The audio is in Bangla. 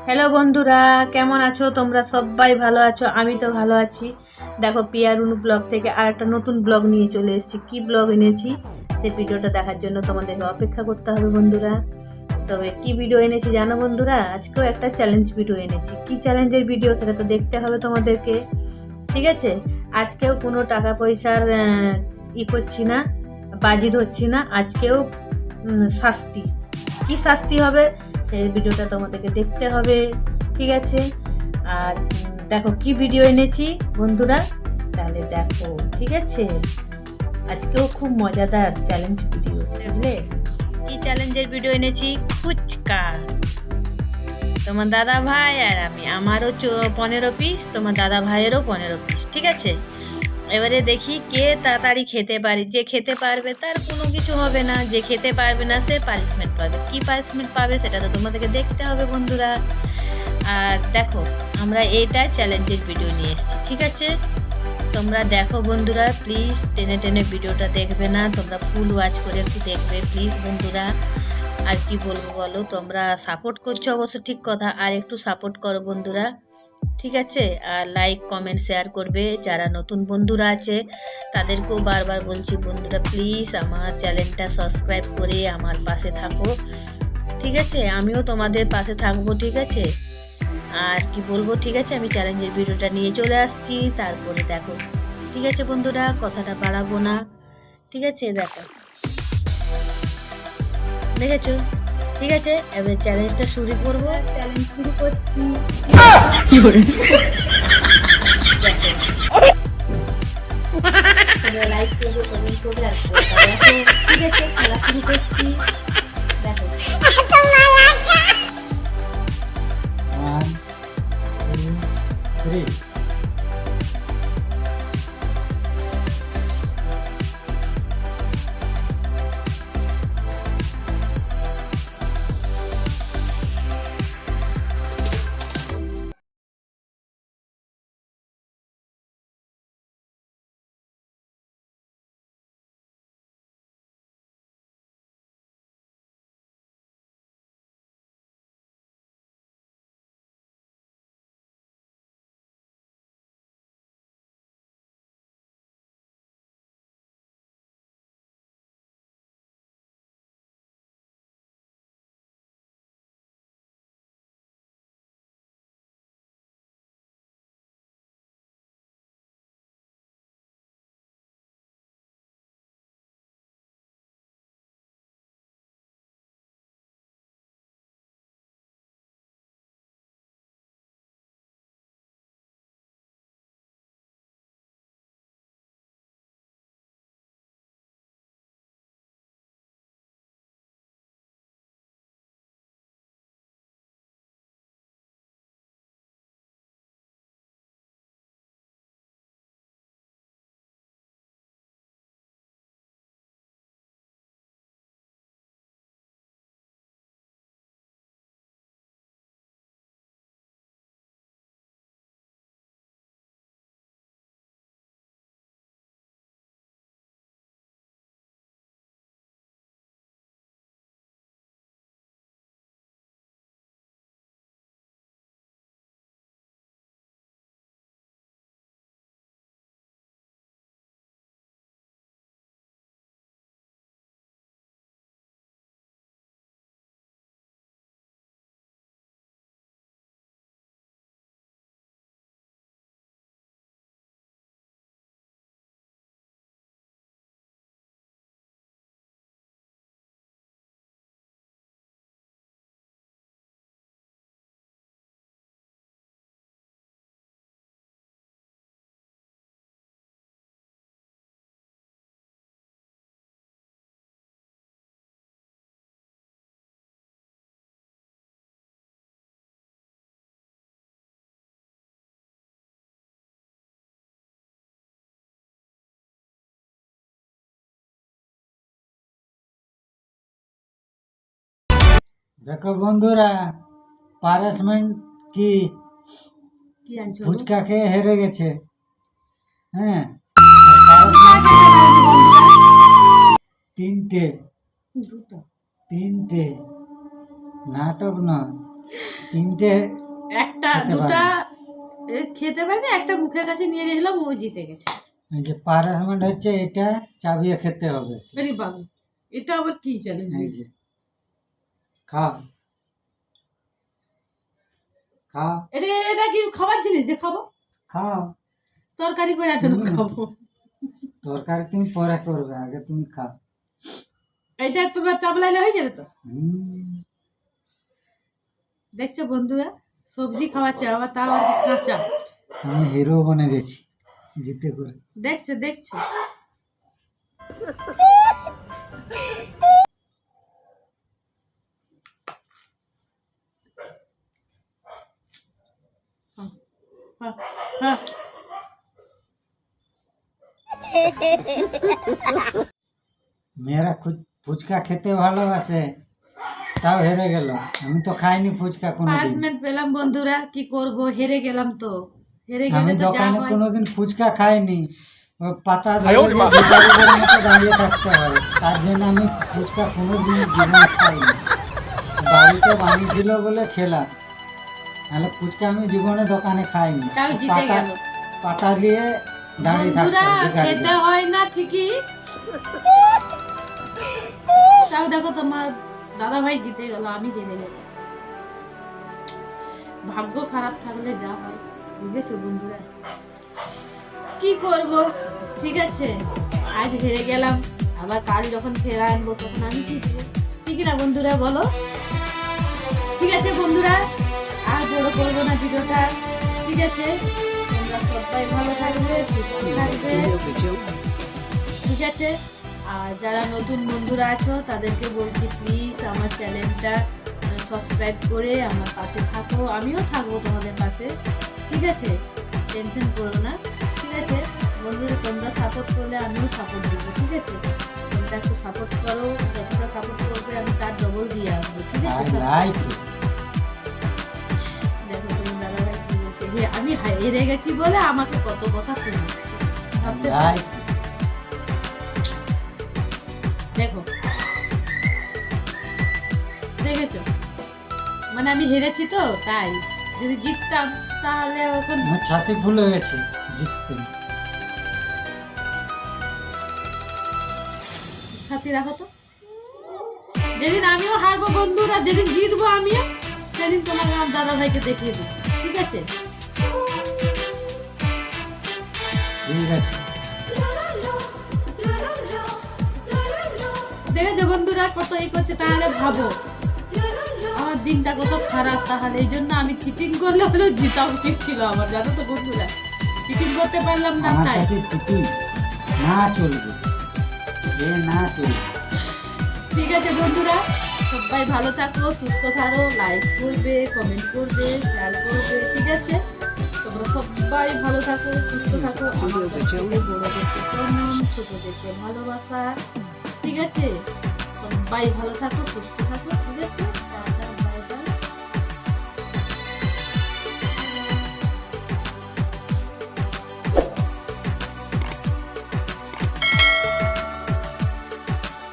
হ্যালো বন্ধুরা, কেমন আছো তোমরা? সবাই ভালো আছো? আমি তো ভালো আছি। দেখো, পিয়ারুনু ব্লগ থেকে আর একটা নতুন ব্লগ নিয়ে চলে এসেছি। কি ব্লগ এনেছি সেই ভিডিওটা দেখার জন্য তোমাদেরকে অপেক্ষা করতে হবে বন্ধুরা। তবে কি ভিডিও এনেছি জানো বন্ধুরা? আজকেও একটা চ্যালেঞ্জ ভিডিও এনেছি। কি চ্যালেঞ্জের ভিডিও সেটা তো দেখতে হবে তোমাদেরকে, ঠিক আছে? আজকেও কোনো টাকা পয়সার করছি না, বাজি ধরছি না। আজকেও শাস্তি, কি শাস্তি হবে সেই ভিডিওটা তোমাদেরকে দেখতে হবে, ঠিক আছে? আর দেখো কি ভিডিও এনেছি বন্ধুরা, তাহলে দেখো, ঠিক আছে? আজকেও খুব মজাদার চ্যালেঞ্জ ভিডিও, বুঝলে? কি চ্যালেঞ্জের ভিডিও এনেছি? ফুচকা। তোমার দাদা ভাই আর আমি, আমারও 15 পিস, তোমার দাদা ভাইয়েরও 15 পিস, ঠিক আছে? এবারে দেখি কে তাড়াতাড়ি খেতে পারে। যে খেতে পারবে তার কোনো কিছু হবে না, যে খেতে পারবে না সে পানিশমেন্ট পাবে। কি পানিশমেন্ট পাবে সেটা তো তোমাদেরকে দেখতে হবে বন্ধুরা। আর দেখো, আমরা এইটা চ্যালেঞ্জের ভিডিও নিয়ে এসেছি, ঠিক আছে? তোমরা দেখো বন্ধুরা, প্লিজ টেনে টেনে ভিডিওটা দেখবে না, তোমরা ফুল ওয়াচ করে একটু দেখবে প্লিজ বন্ধুরা। আর কি বলবো বলো, তোমরা সাপোর্ট করছো অবশ্য ঠিক কথা, আর একটু সাপোর্ট করো বন্ধুরা, ঠিক আছে? আর লাইক কমেন্ট শেয়ার করবে। যারা নতুন বন্ধুরা আছে তাদেরকেও বারবার বলছি বন্ধুরা, প্লিজ আমার চ্যানেলটা সাবস্ক্রাইব করে আমার পাশে থাকো, ঠিক আছে? আমিও তোমাদের পাশে থাকবো, ঠিক আছে? আর কি বলবো, ঠিক আছে? আমি চ্যালেঞ্জের ভিডিওটা নিয়ে চলে আসছি, তারপরে দেখো, ঠিক আছে বন্ধুরা? কথাটা বাড়াবো না, ঠিক আছে? দেখো, দেখেছো? ঠিক আছে, এবার চ্যালেঞ্জটা শুরু করবো। চ্যালেঞ্জ শুরু করছি। তোমরা লাইক করবে, কমেন্ট করবে, আর দেখো, ঠিক আছে? খেলা শুরু করছি, দেখো। 1, 2, 3. দেখো বন্ধুরা, পানিশমেন্ট কি? কি আনছো? ফুচকা খেয়ে হেরে গেছে। হ্যাঁ, তিনটে দুটো। তিনটে নাটক নয়, তিনটে একটা খেতে দুটা খেতে পারি না, একটা মুখের কাছে নিয়ে গেছিলাম, ও জিতে গেছে। এই যে পারাসমেন্ট হচ্ছে এটা চাবিয়ে খেতে হবে। আরে বাবু, এটা আবার কি চ্যালেঞ্জ? এই যে খাও খাও এটা কি খাবার জিনিস যে খাবো? খাও। তরকারি করে একটা খাবো। তরকারি তুমি পরে করবে, আগে তুমি খাও। এটা তোমার চাপলাইলে হয়ে যাবে তো। হুম, দেখছো বন্ধুরা, সবজি খাওয়াচ্ছে আবার, তাও আর কি কাঁচা। আমি হিরো বনে গেছি জিতে করে। দেখছো দেখছো, হ্যাঁ, হ্যাঁ। মেয়েরা ফুচকা খেতে ভালোবাসে, তাও হেরে গেল। আমি তো খাইনি ফুচকা কোনোদিন। পানিশমেন্ট পেলাম বন্ধুরা, কি করব, হেরে গেলাম তো। হেরে গেলে আমি তো যা দোকানে হয়। কোনোদিন ফুচকা খাইনি, ওই পাতা ধরে ভিখারিদের মতো দাঁড়িয়ে থাকতে হয়, তার জন্য আমি ফুচকা কোনোদিন জীবনে খাইনি। বাড়িতে বানিয়েছিল বলে খেলাম, নাহলে ফুচকা আমি জীবনে দোকানে খাইনি। তাও জিতে পাতা গেল পাতা নিয়ে দাঁড়িয়ে থাকতে বন্ধুরা। হয় খেতে ভিখারিদের। হয় না ঠিকই, তাও দেখো তোমার দাদা ভাই জিতে গেল, আমি হেরে গেলাম। ভাগ্য খারাপ থাকলে যা হয়, বুঝেছো বন্ধুরা, কি করব। ঠিক আছে, আজ হেরে গেলাম, আবার কাল যখন ফেরা আনবো তখন আমি জিতবো, ঠিক না বন্ধুরা বলো? ঠিক আছে বন্ধুরা, আর বড় করবো না ভিডিওটা। ঠিক আছে, তোমরা সবাই ভালো থাকবে, সুস্থ থাকবে। ঠিক আছে, আর যারা নতুন বন্ধুরা আছো তাদেরকে বলছি, প্লিজ আমার চ্যানেলটা সাবস্ক্রাইব করে আমার পাশে থাকো, আমিও থাকবো তোমাদের পাশে। ঠিক আছে, টেনশন করো না। ঠিক আছে বন্ধুরা, তোমরা সাপোর্ট করলে আমিও সাপোর্ট দেবো। ঠিক আছে, তোমরা একটু সাপোর্ট করো, যতটা সাপোর্ট করবে আমি তার ডবল দিয়ে আসবো। ঠিক I আছে, like it. দেখো তোমার দাদাভাই কি বলছে, আমি হেরে গেছি বলে আমাকে কত কথা শুনছে, I ভাবতে like it. দেখো, দেখেছো, মানে আমি হেরেছি তো, তাই যদি জিততাম তাহলে এখন আমার ছাতি ফুল হয়ে গেছে জিততে। সাথে রাখো তো। যেদিন আমিও হারবো বন্ধুরা, যেদিন জিতবো আমিও, সেদিন তোমাকে আমার দাদা ভাইকে দেখিয়ে দেবো। ঠিক আছে, ঠিক আছে। দেখেছো বন্ধুরা কত এই করছে, তাহলে ভাবো আমার দিনটা কত খারাপ। তাহলে এই জন্য আমি চিটিং করলে হলেও জিতা উচিত ছিল আমার, জানো তো বন্ধুরা, চিটিং করতে পারলাম না আমার তাই। কাছে চিঠি না চলবে, এ না চলবে। ঠিক আছে বন্ধুরা, সবাই ভালো থাকো, সুস্থ থাকো, লাইক করবে, কমেন্ট করবে, শেয়ার করবে। ঠিক আছে, তোমরা সবাই ভালো থাকো, সুস্থ থাকো। আমার কাছ থেকে বড়দেরকে প্রণাম, ছোটদেরকে ভালোবাসা। ঠিক আছে, সবাই ভালো থাকো, সুস্থ থাকো। ঠিক আছে।